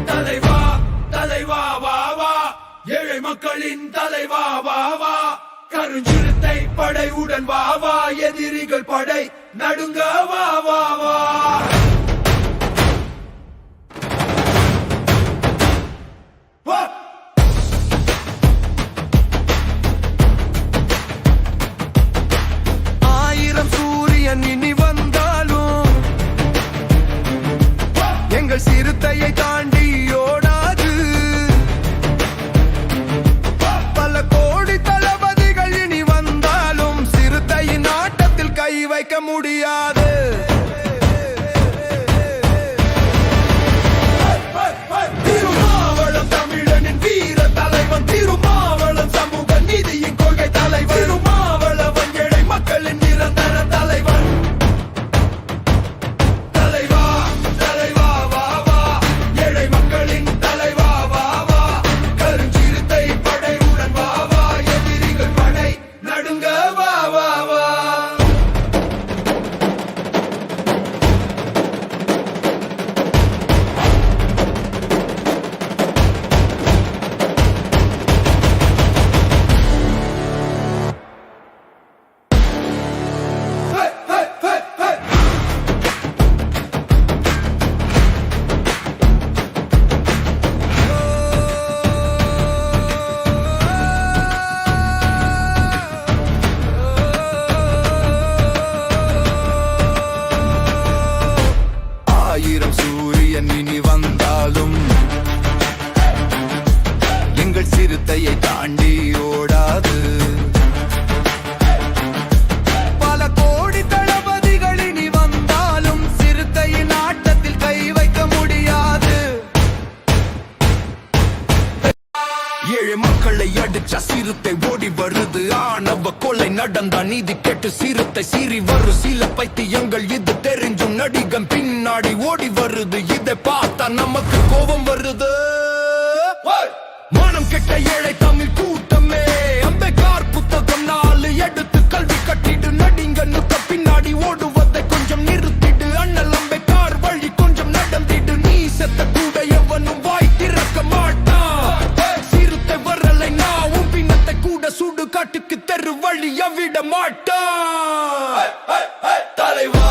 தலைவா தலைவா வா வா, ஏழை மக்களின் தலைவா வா வா, கருஞ்சிறுத்தை படையுடன் வா வா, எதிரிகள் படை நடுங்க வா வா வா. ஆயிரம் சூரியன் இனி வந்தாலும் எங்கள் சிறுத்தையை தாண்டி ஓடாது. பல கோடி தளபதிகள் இனி வந்தாலும் சிறுத்தையின் ஆட்டத்தில் கை வைக்க முடியாது. திருமாவளம் தமிழனின் வீர தலைவன், திருமாவளம் சமூக நீதியின் கொள்கை தலைவன், திருமாவளவன் ஏழை மக்களின் நிரந்தர தலைவன். தலைவா தலைவா வா வா, ஏழை மக்களின் தலைவா வா வா, கருஞ்சிறுத்தை படையுடன் வா வா, எதிரிகள் படை நடுங்க வா வா வா. ஆயிரம் சூரியன் இனி வந்தாலும் எங்கள் சிறுத்தையை தாண்டி ஓடாது. பல கோடி தளபதிகள் இனி வந்தாலும் சிறுத்தையின் ஆட்டத்தில் கை வைக்க முடியாது. ஏழை மக்களை அடிச்ச சிறுத்தை ஓடி வருது. ஆணவ கொலை நடந்தா நீதி கேட்டு சிறுத்தை சீறி வரும். சில பைத்தியங்கள் இது தெரிஞ்சும் நடிகன் பின்னாடி ஓடி வருது. இதை பார்த்தா நமக்கு கோபம் வருது. மானம் கெட்ட ஏழை தமிழ் கூட்டமே, அம்பேத்கர் புத்தகம் 4 எடுத்து கல்வி கட்டிடு. நடிகனுக்கு பின்னாடி ஓடுவதை கொஞ்சம் நிறுத்திடு. அண்ணல் அம்பேத்கர் வழி கொஞ்சம் நடந்திடு. நீ செத்த கூட எவனும் வாய் திறக்க மாட்டான். சிறுத்தை வரலை நான் உன் பின்னத்தை கூட சுடு காட்டுக்கு தெரு வழிய விட மாட்டான். தலைவா